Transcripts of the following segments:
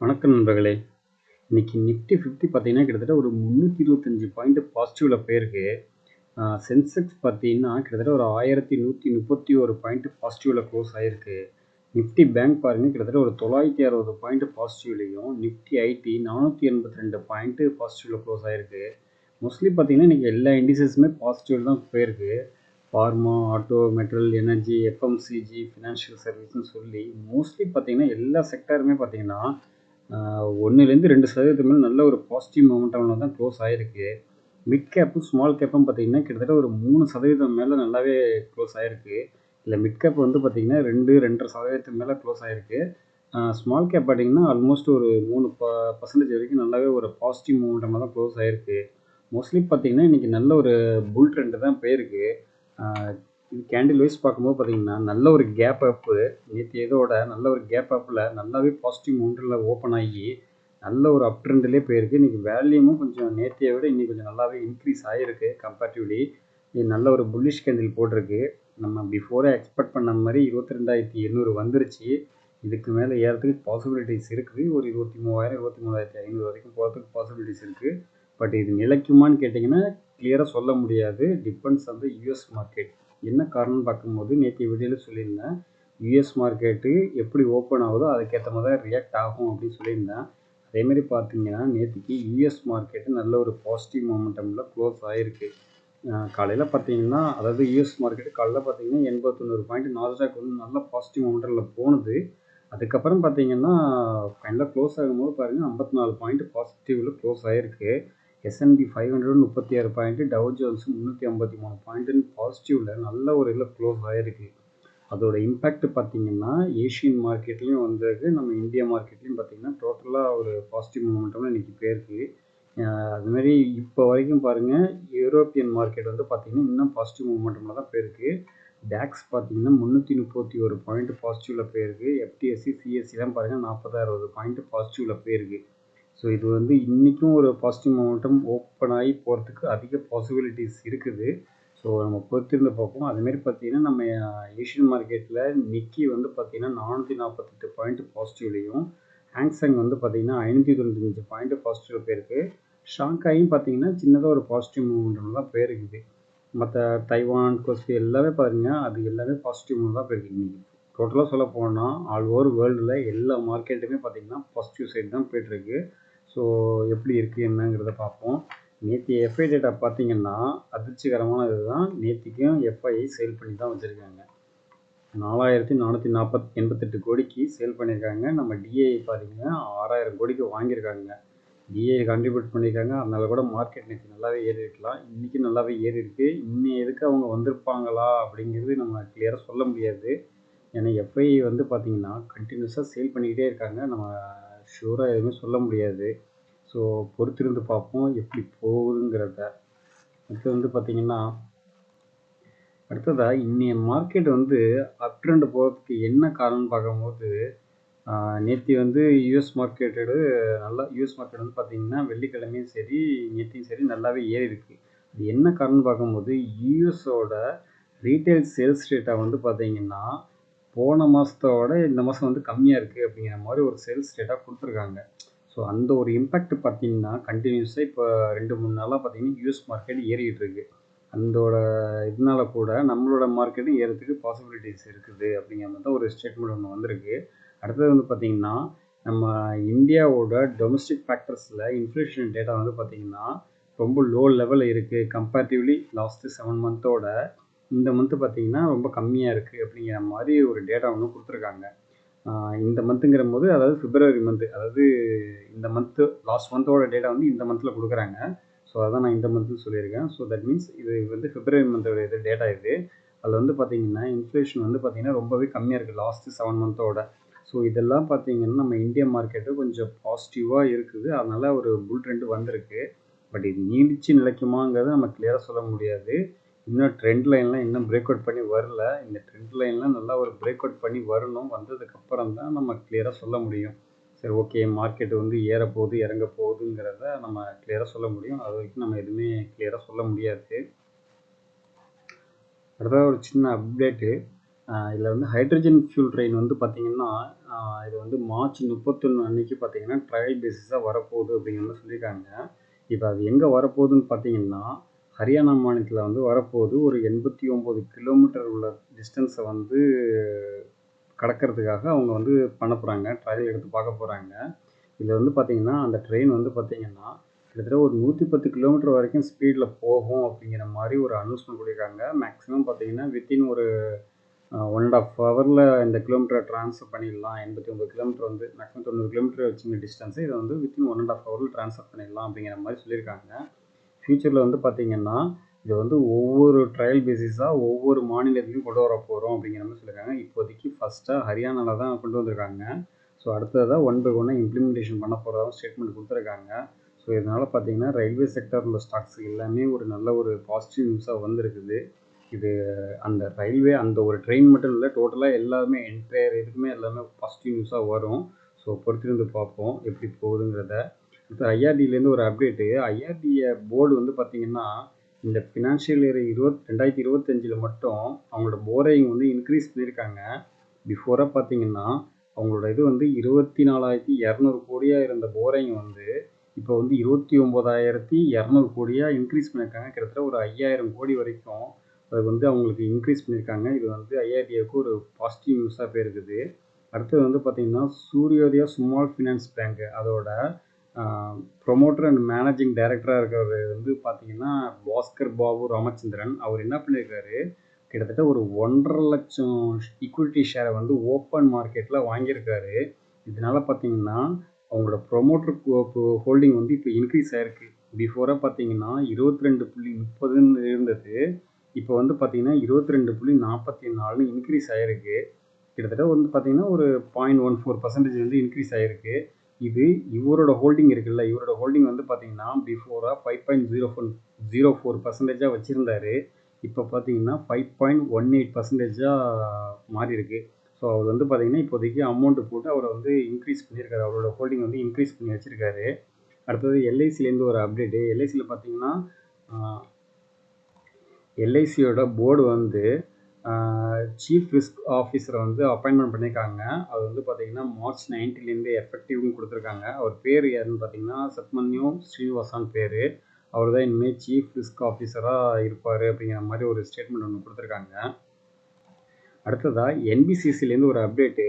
வணக்கம் நண்பர்களே. இன்னைக்கு நிஃப்டி 50 பார்த்தீங்கன்னா, கிட்டத்தட்ட ஒரு 325 பாயிண்ட் பாசிட்டிவ்ல போயிருக்கு. சென்செக்ஸ் பார்த்தீங்கன்னா, கிட்டத்தட்ட ஒரு 1131 பாயிண்ட் பாசிட்டிவ்ல க்ளோஸ் ஆயிருக்கு. நிஃப்டி பேங்க் பாருங்க, கிட்டத்தட்ட ஒரு 960 பாயிண்ட் பாசிட்டிவ்லையும், நிஃப்டி ஐடி 482 பாயிண்ட் பாசிட்டிவ்ல க்ளோஸ் ஆயிருக்கு. மோஸ்ட்லி பார்த்தீங்கன்னா, இன்னைக்கு எல்லா இண்டிசஸுமே பாசிட்டிவ்ல தான் போயிருக்கு. Pharma, auto, metal, energy, FMCG, financial சர்வீஸ்னு சொல்லி மோஸ்ட்லி பார்த்தீங்கன்னா, எல்லா செக்டாருமே பார்த்தீங்கன்னா 1லேருந்து 2% மேலே நல்ல ஒரு பாசிட்டிவ் மொமெண்டம்ல தான் க்ளோஸ் ஆயிருக்கு. மிட் கேப்பும் ஸ்மால் கேப்பும் பார்த்தீங்கன்னா கிட்டத்தட்ட ஒரு 3% மேலே நல்லாவே க்ளோஸ் ஆயிருக்கு. இல்லை மிட் கேப் வந்து பார்த்தீங்கன்னா 2-2.5% மேலே க்ளோஸ் ஆயிருக்கு. ஸ்மால் கேப் பார்த்தீங்கன்னா ஆல்மோஸ்ட் ஒரு 3% வரைக்கும் நல்லாவே ஒரு பாசிட்டிவ் மொமெண்டமாக தான் க்ளோஸ் ஆயிருக்கு. மோஸ்ட்லி பார்த்தீங்கன்னா இன்றைக்கி நல்ல ஒரு புல் ட்ரெண்டு தான் போயிருக்கு. கேண்டில் வைஸ் பார்க்கும்போது பார்த்தீங்கன்னா நல்ல ஒரு கேப் அப்பு நேற்று இதோட நல்ல ஒரு கேப் அப்பில் நல்லாவே பாசிட்டிவ் மவுண்டரில் ஓப்பன் ஆகி நல்ல ஒரு அப் ட்ரெண்ட்லேயே போயிருக்கு. இன்றைக்கி வேல்யூமும் கொஞ்சம் நேற்றைய விட இன்றைக்கி கொஞ்சம் நல்லாவே இன்க்ரீஸ் ஆகிருக்கு கம்பேரிட்டிவ்லி. இது நல்ல ஒரு புல்லிஷ் கேண்டில் போட்டிருக்கு. நம்ம பிஃபோரே எக்ஸ்பெக்ட் பண்ண மாதிரி 22,800 வந்துருச்சு. இதுக்கு மேலே ஏறதுக்கு பாசிபிலிட்டிஸ் இருக்குது. ஒரு 23,000 23,500 வரைக்கும் போகிறதுக்கு பாசிபிலிட்டிஸ் இருக்குது. பட் இது நிலைக்குமான்னு கேட்டிங்கன்னா கிளியராக சொல்ல முடியாது. Depends on the US market. என்ன காரணம்னு பார்க்கும்போது நேற்று வீடியோவில் சொல்லியிருந்தேன், யூஎஸ் மார்க்கெட்டு எப்படி ஓப்பன் ஆகுதோ அதுக்கேற்ற மாதிரி தான் ரியாக்ட் ஆகும் அப்படின்னு சொல்லியிருந்தேன். அதேமாதிரி பார்த்தீங்கன்னா நேற்றுக்கு யூஎஸ் மார்க்கெட்டு நல்ல ஒரு பாசிட்டிவ் மொமெண்டமில் க்ளோஸ் ஆகிருக்கு. காலையில் பார்த்தீங்கன்னா அதாவது யூஎஸ் மார்க்கெட்டு காலையில் பார்த்தீங்கன்னா 89 பாயிண்ட் நாஸ்டாக் வந்து நல்ல பாசிட்டிவ் மொமெண்டமில் போனது. அதுக்கப்புறம் பார்த்தீங்கன்னா ஃபைனலாக க்ளோஸ் ஆகும்போது பாருங்கள் 54 பாயிண்ட் பாசிட்டிவில் க்ளோஸ் ஆகிருக்கு. S&P 500 36 பாயிண்ட், டவ் ஜோன்ஸ் 353 பாயிண்ட்டுன்னு பாசிட்டிவில் நல்ல ஒரு இதில் க்ளோஸ் ஆகிருக்கு. அதோட இம்பேக்ட் பார்த்தீங்கன்னா ஏஷியன் மார்க்கெட்லேயும் வந்திருக்கு, நம்ம இந்தியா மார்க்கெட்லேயும் பார்த்தீங்கன்னா டோட்டலாக ஒரு பாசிட்டிவ் மூமெண்ட்டமில் இன்றைக்கி போயிருக்கு. அதுமாரி இப்போ வரைக்கும் பாருங்கள் யூரோப்பியன் மார்க்கெட் வந்து பார்த்திங்கன்னா இன்னும் பாசிட்டிவ் மூமெண்டமில் தான் போயிருக்கு. டேக்ஸ் பார்த்தீங்கன்னா 331 பாயிண்ட் பாசிட்டிவில் போயிருக்கு. எஃப்டிஎஸ்சி சிஎஸ்சிலாம் பாருங்கள் 40-60 பாயிண்ட் பாசிட்டிவில் போயிருக்கு. ஸோ இது வந்து இன்றைக்கும் ஒரு பாசிட்டிவ் மொமெண்டம் ஓப்பன் ஆகி போகிறதுக்கு அதிக பாசிபிலிட்டிஸ் இருக்குது. ஸோ நம்ம பொறுத்திருந்து பார்ப்போம். அதுமாரி பார்த்தீங்கன்னா நம்ம ஏஷியன் மார்க்கெட்டில் நிக்கி வந்து பார்த்திங்கன்னா 448 பாயிண்ட் பாசிட்டிவ்லேயும், ஹாங்சங் வந்து பார்த்திங்கன்னா 595 பாயிண்ட் பாசிட்டிவ் போயிருக்கு. ஷாங்காயும் பார்த்தீங்கன்னா சின்னதாக ஒரு பாசிட்டிவ் மூமெண்டம் தான் போயிருக்குது. மற்ற தைவான், கொஸ்டி எல்லாமே பாருங்கள் அது எல்லாமே பாசிட்டிவ் மூவ் தான் போயிருக்கு. இன்றைக்கி டோட்டலாக சொல்ல போனால் ஆல் ஓவர் வேர்ல்டில் எல்லா மார்க்கெட்டுமே பார்த்திங்கன்னா பாசிட்டிவ் சைடு தான் போய்ட்டுருக்கு. ஸோ எப்படி இருக்குது என்னங்கிறத பார்ப்போம். நேற்று எஃப்ஐ டேட்டா பார்த்தீங்கன்னா அதிர்ச்சிகரமான இதுதான். நேற்றுக்கும் எஃப்ஐஐ சேல் பண்ணி தான் வச்சுருக்காங்க. 4,488 கோடிக்கு சேல் பண்ணியிருக்காங்க. நம்ம டிஏஐ பார்த்தீங்கன்னா 6,000 கோடிக்கு வாங்கியிருக்காங்க. டிஏஐ கான்ட்ரிபியூட் பண்ணியிருக்காங்க. அதனால கூட மார்க்கெட் நேற்று நல்லாவே ஏறி இருக்கலாம். இன்றைக்கி நல்லாவே ஏறி இருக்குது. இன்னும் எதுக்கு அவங்க வந்திருப்பாங்களா அப்படிங்கிறது நம்ம கிளியராக சொல்ல முடியாது. ஏன்னா எஃப்ஐஐ வந்து பார்த்திங்கன்னா கண்டினியூஸாக சேல் பண்ணிக்கிட்டே இருக்காங்க. நம்ம ஷூராக எதுவுமே சொல்ல முடியாது. ஸோ பொறுத்திருந்து பார்ப்போம் எப்படி போகுதுங்கிறத. அடுத்து வந்து பார்த்திங்கன்னா அடுத்ததாக இன்னைய மார்க்கெட் வந்து அப் ட்ரெண்ட் போகிறதுக்கு என்ன காரணம்னு பார்க்கும்போது நேற்று வந்து யூஎஸ் மார்க்கெட் வந்து பார்த்திங்கன்னா வெள்ளிக்கிழமையும் சரி நேற்றையும் சரி நல்லாவே ஏறி இருக்குது. அது என்ன காரணம்னு பார்க்கும்போது யூஎஸோட ரீட்டைல் சேல்ஸ் டேட்டா வந்து பார்த்திங்கன்னா போன மாதத்தோட இந்த மாதம் வந்து கம்மியாக இருக்குது அப்படிங்கிற மாதிரி ஒரு சேல்ஸ் டேட்டா கொடுத்துருக்காங்க. ஸோ அந்த ஒரு இம்பேக்ட் பார்த்தீங்கன்னா கண்டினியூஸாக இப்போ 2-3 நாளாக பார்த்தீங்கன்னா யூஎஸ் மார்க்கெட் ஏறிக்கிட்டு இருக்குது. அதோட இதனால கூட நம்மளோட மார்க்கெட்டும் ஏறதுக்கு பாசிபிலிட்டிஸ் இருக்குது அப்படிங்கிற மாதிரி தான் ஒரு ஸ்டேட்மெண்ட் ஒன்று வந்திருக்கு. அடுத்தது வந்து பார்த்திங்கன்னா நம்ம இந்தியாவோட டொமஸ்டிக் ஃபேக்டர்ஸில் இன்ஃப்ளேஷன் டேட்டா வந்து பார்த்திங்கன்னா ரொம்ப லோ லெவலில் இருக்குது. கம்பேரிட்டிவ்லி லாஸ்ட்டு 7 மந்த்தோட இந்த மந்த்து பார்த்திங்கன்னா ரொம்ப கம்மியாக இருக்குது அப்படிங்கிற மாதிரி ஒரு டேட்டா ஒன்று கொடுத்துருக்காங்க. இந்த மந்த்துங்கிற போது அதாவது பிப்ரவரி மந்த்து, அதாவது இந்த மந்த்து லாஸ்ட் மந்த்தோட டேட்டா வந்து இந்த மந்தில் கொடுக்குறாங்க. ஸோ அதான் நான் இந்த மந்த்துன்னு சொல்லியிருக்கேன். ஸோ தட் மீன்ஸ் இது வந்து பிப்ரவரி மந்தோட இது டேட்டா இது. அதில் வந்து பார்த்திங்கன்னா இன்ஃப்ளேஷன் வந்து பார்த்திங்கன்னா ரொம்பவே கம்மியாக இருக்குது லாஸ்ட்டு 7 மந்த்தோட. ஸோ இதெல்லாம் பார்த்திங்கன்னா நம்ம இந்தியா மார்க்கெட்டு கொஞ்சம் பாசிட்டிவாக இருக்குது. அதனால் ஒரு புல் ட்ரெண்டு வந்திருக்கு. பட் இது நீடிச்சு நிலைக்குமாங்கிறத நம்ம கிளியராக சொல்ல முடியாது. இன்னும் ட்ரெண்ட் லைன்லாம் இன்னும் பிரேக் அவுட் பண்ணி வரல. இந்த ட்ரெண்ட் லைன்லாம் நல்லா ஒரு பிரேக் அவுட் பண்ணி வரணும். வந்ததுக்கப்புறம் தான் நம்ம கிளியராக சொல்ல முடியும். சரி ஓகே மார்க்கெட் வந்து ஏறப்போகுது இறங்க போகுதுங்கிறத நம்ம கிளியராக சொல்ல முடியும். அது வரைக்கும் நம்ம எதுவுமே கிளியராக சொல்ல முடியாது. அடுத்தது ஒரு சின்ன அப்டேட்டு. இதில் வந்து ஹைட்ரஜன் ஃபியூல் ட்ரெயின் வந்து பார்த்திங்கன்னா இது வந்து மார்ச் 31 அன்னைக்கு பார்த்திங்கன்னா ட்ரையல் பேசிஸாக வரப்போகுது அப்படிங்கிற மாதிரி சொல்லியிருக்காங்க. இப்போ அது எங்கே வரப்போகுதுன்னு பார்த்தீங்கன்னா ஹரியானா மாநிலத்தில் வந்து வரப்போகுது. ஒரு 89 கிலோமீட்டர் உள்ள டிஸ்டன்ஸை வந்து கடக்கிறதுக்காக அவங்க வந்து பண்ண போகிறாங்க, ட்ரையல் எடுத்து பார்க்க போகிறாங்க. இதில் வந்து பார்த்திங்கன்னா அந்த ட்ரெயின் வந்து பார்த்திங்கன்னா கிட்டத்தட்ட ஒரு 110 கிலோமீட்டர் வரைக்கும் ஸ்பீடில் போகும் அப்படிங்கிற மாதிரி ஒரு அனௌன்ஸ்மெண்ட் கொடுக்குறாங்க. மேக்ஸிமம் பார்த்திங்கன்னா வித்தின் ஒரு 1.5 ஹவரில் இந்த கிலோமீட்டரை ட்ரான்ஸ்ஃபர் பண்ணிடலாம். 89 கிலோமீட்டர் வந்து மேக்ஸிமம் 90 கிலோமீட்டர் வச்சுங்க டிஸ்டன்ஸு, இதை வந்து வித்தின் 1.5 ஹவரில் ட்ரான்ஸ்ஃபர் பண்ணிடலாம் அப்படிங்கிற மாதிரி சொல்லியிருக்காங்க. ஃப்யூச்சரில் வந்து பார்த்திங்கன்னா இது வந்து ஒவ்வொரு ட்ரையல் பேசிஸாக ஒவ்வொரு மாநிலத்திலையும் கொண்டு வர போகிறோம் அப்படிங்கிற மாதிரி சொல்லியிருக்காங்க. இப்போதைக்கு ஃபஸ்ட்டாக ஹரியானாவில் தான் கொண்டு வந்திருக்காங்க. ஸோ அடுத்ததாக 1 பை 1 இம்ப்ளிமெண்டேஷன் பண்ண போகிறதா ஸ்டேட்மெண்ட் கொடுத்துருக்காங்க. ஸோ இதனால் பார்த்திங்கன்னா ரயில்வே செக்டர் உள்ள ஸ்டாக்ஸ் எல்லாமே ஒரு நல்ல ஒரு பாசிட்டிவ் நியூஸாக வந்திருக்குது. இது அந்த ரயில்வே அந்த ஒரு ட்ரெயின் மட்டும் இல்லை, டோட்டலாக எல்லாமே என்டையர் இதுக்குமே எல்லாமே பாசிட்டிவ் நியூஸாக வரும். ஸோ பொறுத்திருந்து பார்ப்போம் எப்படி போகுதுங்கிறத. இப்போ ஐஆர்டியிலேருந்து ஒரு அப்டேட்டு. ஐஆர்டிஏ போர்டு வந்து பார்த்திங்கன்னா இந்த ஃபினான்ஷியல் இயர் 2025 மட்டும் அவங்களோட போரிங் வந்து இன்க்ரீஸ் பண்ணியிருக்காங்க. பிஃபோராக பார்த்திங்கன்னா அவங்களோட இது வந்து 24,200 கோடியாக இருந்த போரிங் வந்து இப்போ வந்து 29,200 கோடியாக இன்க்ரீஸ் பண்ணியிருக்காங்க. கிட்டத்தட்ட ஒரு 5,000 கோடி வரைக்கும் அது வந்து அவங்களுக்கு இன்க்ரீஸ் பண்ணியிருக்காங்க. இது வந்து ஐஆர்டிஏவுக்கு ஒரு பாசிட்டிவ் நியூஸாக போயிருக்குது. அடுத்தது வந்து பார்த்திங்கன்னா சூரியோதயா ஸ்மால் ஃபினான்ஸ் பேங்க் அதோட ப்ரொமோட்டர் அண்ட் மேனேஜிங் டைரக்டராக இருக்கிறவர் வந்து பார்த்திங்கன்னா பாஸ்கர் பாபு ராமச்சந்திரன். அவர் என்ன பண்ணியிருக்காரு, கிட்டத்தட்ட ஒரு 1.5 லட்சம் ஈக்விட்டி ஷேரை வந்து ஓப்பன் மார்க்கெட்டில் வாங்கியிருக்காரு. இதனால் பார்த்திங்கன்னா அவங்களோட ப்ரொமோட்டர் ஹோல்டிங் வந்து இப்போ இன்க்ரீஸ் ஆகிருக்கு. பிஃபோராக பார்த்திங்கன்னா 22.30 இருந்தது. இப்போ வந்து பார்த்திங்கன்னா 22.44 இன்க்ரீஸ் ஆகிருக்கு. கிட்டத்தட்ட வந்து பார்த்திங்கன்னா ஒரு 0.14% வந்து இன்க்ரீஸ் ஆகிருக்கு. இது இவரோட ஹோல்டிங் இருக்குல்ல, இவரோட ஹோல்டிங் வந்து பார்த்திங்கன்னா பிஃபோராக 5.04% வச்சுருந்தாரு. இப்போ பார்த்திங்கன்னா 5.18% மாறி இருக்கு. ஸோ அவர் வந்து பார்த்திங்கன்னா இப்போதைக்கு அமௌண்ட்டு போட்டு அவரை வந்து இன்க்ரீஸ் பண்ணியிருக்காரு. அவரோட ஹோல்டிங் வந்து இன்க்ரீஸ் பண்ணி வச்சுருக்காரு. அடுத்தது எல்ஐசிலேருந்து ஒரு அப்டேட்டு. எல்ஐசியில் பார்த்திங்கன்னா எல்ஐசியோட போர்டு வந்து சீஃப் ரிஸ்க் ஆஃபீஸரை வந்து அப்பாயின்மெண்ட் பண்ணியிருக்காங்க. அது வந்து பார்த்திங்கன்னா மார்ச் 19 எஃபெக்டிவ்னு கொடுத்துருக்காங்க. அவர் பேர் யாருன்னு பார்த்திங்கன்னா சத்மன்யூ ஸ்ரீனிவாசான் பேர். அவர் தான் இனிமேல் சீஃப் ரிஸ்க் ஆஃபீஸராக இருப்பார் அப்படிங்கிற மாதிரி ஒரு ஸ்டேட்மெண்ட் ஒன்று கொடுத்துருக்காங்க. அடுத்ததாக என்பிசிசிலேருந்து ஒரு அப்டேட்டு.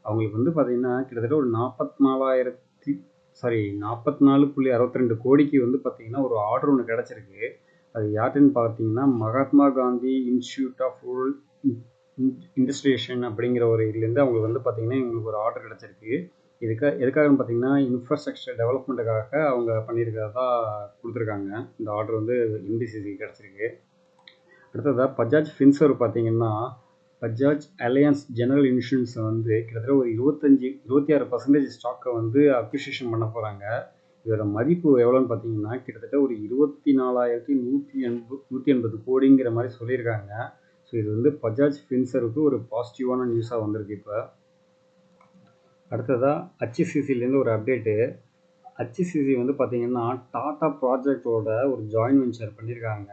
அவங்களுக்கு வந்து பார்த்திங்கன்னா கிட்டத்தட்ட ஒரு 44.62 கோடிக்கு வந்து பார்த்திங்கன்னா ஒரு ஆர்டர் ஒன்று கிடச்சிருக்கு. அது யார்ட்டுன்னு பார்த்தீங்கன்னா Mahatma Gandhi institute of rural industrialisation அப்படிங்கிற ஒரு இதுலேருந்து அவங்களுக்கு வந்து பார்த்திங்கன்னா இவங்களுக்கு ஒரு ஆர்டர் கிடச்சிருக்கு. எதுக்காகன்னு பார்த்தீங்கன்னா இன்ஃப்ராஸ்ட்ரக்சர் டெவலப்மெண்ட்டுக்காக அவங்க பண்ணியிருக்கிறதா கொடுத்துருக்காங்க. இந்த ஆர்டர் வந்து என்பிசிசிக்கு கிடச்சிருக்கு. அடுத்ததாக பஜாஜ் ஃபின்சர்வ் பார்த்திங்கன்னா பஜாஜ் அலையன்ஸ் ஜெனரல் இன்சூரன்ஸை வந்து கிட்டத்தட்ட ஒரு 26% ஸ்டாக்கை வந்து அப்ரிஷியேஷன் பண்ண போகிறாங்க. இதோட மதிப்பு எவ்வளோன்னு பார்த்தீங்கன்னா கிட்டத்தட்ட ஒரு 24,180 கோடிங்கிற மாதிரி சொல்லியிருக்காங்க. ஸோ இது வந்து பஜாஜ் ஃபின்சர்வுக்கு ஒரு பாசிட்டிவான நியூஸாக வந்திருக்கு. இப்போ அடுத்ததாக ஹச்சிசிசிலேருந்து ஒரு அப்டேட்டு. ஹச்சிசிசி வந்து பார்த்திங்கன்னா டாடா ப்ராஜெக்டோட ஒரு ஜாயின் வெஞ்சர் பண்ணியிருக்காங்க.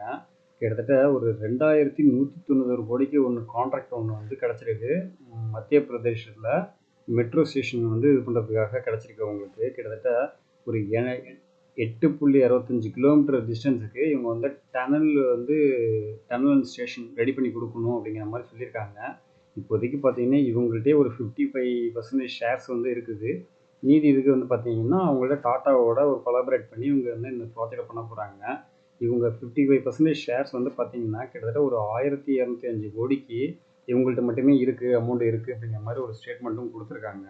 கிட்டத்தட்ட ஒரு 2,190 கோடிக்கு கான்ட்ராக்ட் ஒன்று வந்து கிடச்சிருக்கு. மத்திய பிரதேசத்தில் மெட்ரோ ஸ்டேஷன் வந்து இது பண்ணுறதுக்காக கிடச்சிருக்கு அவங்களுக்கு. கிட்டத்தட்ட ஒரு 8.65 கிலோமீட்டர் டிஸ்டன்ஸுக்கு இவங்க வந்து டனல் ஸ்டேஷன் ரெடி பண்ணி கொடுக்கணும் அப்படிங்கிற மாதிரி சொல்லியிருக்காங்க. இப்போதைக்கு பார்த்திங்கன்னா இவங்கள்ட்டே ஒரு 55% ஷேர்ஸ் வந்து இருக்குது. மீதி இதுக்கு வந்து பார்த்திங்கன்னா அவங்கள்ட்ட டாட்டாவோட ஒரு கொலாபரேட் பண்ணி இவங்க வந்து இந்த ப்ராஜெக்டை பண்ண போகிறாங்க. இவங்க 55% ஷேர்ஸ் வந்து பார்த்திங்கன்னா கிட்டத்தட்ட ஒரு 1,205 கோடிக்கு இவங்கள்ட்ட மட்டுமே இருக்குது, அமௌண்ட் இருக்குது அப்படிங்கிற மாதிரி ஒரு ஸ்டேட்மெண்ட்டும் கொடுத்துருக்காங்க.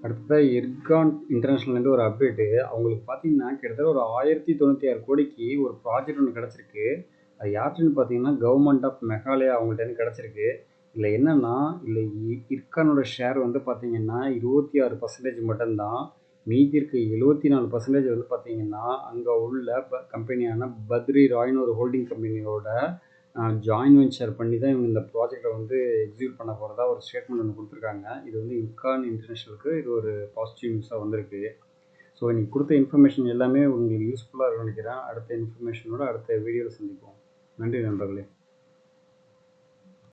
அடுத்ததாக இர்கான் இன்டர்நேஷ்னல்லேருந்து ஒரு அப்டேட்டு. அவங்களுக்கு பார்த்திங்கன்னா கிட்டத்தட்ட ஒரு 1,096 கோடிக்கு ஒரு ப்ராஜெக்ட் ஒன்று கிடச்சிருக்கு. அது யார்ட்டுன்னு பார்த்தீங்கன்னா கவர்மெண்ட் ஆஃப் மெகாலயா அவங்கள்ட்ட கிடச்சிருக்கு. இதில் என்னென்னா இல்லை இர்கானோட ஷேர் வந்து பார்த்திங்கன்னா 26% மட்டும்தான். மீதி இருக்க 74% வந்து பார்த்திங்கன்னா அங்கே உள்ள கம்பெனியான பத்ரி ராய்னு ஒரு ஹோல்டிங் கம்பெனியோட ஜாயின் வெஞ்சர் பண்ணி தான் இவங்க இந்த ப்ராஜெக்டை வந்து எக்ஸிக்யூட் பண்ண போகிறதா ஒரு ஸ்டேட்மெண்ட் ஒன்று கொடுத்துருக்காங்க. இது வந்து இர்கான் இன்டர்நேஷ்னலுக்கு இது ஒரு பாசிட்டிவ் நியூஸாக வந்திருக்கு. ஸோ இன்றைக்கி கொடுத்த இன்ஃபர்மேஷன் எல்லாமே உங்களுக்கு யூஸ்ஃபுல்லாக இருக்கும்னு நினைக்கிறேன். அடுத்த இன்ஃபர்மேஷனோட அடுத்த வீடியோவில் சந்திப்போம். நன்றி நண்பர்களே.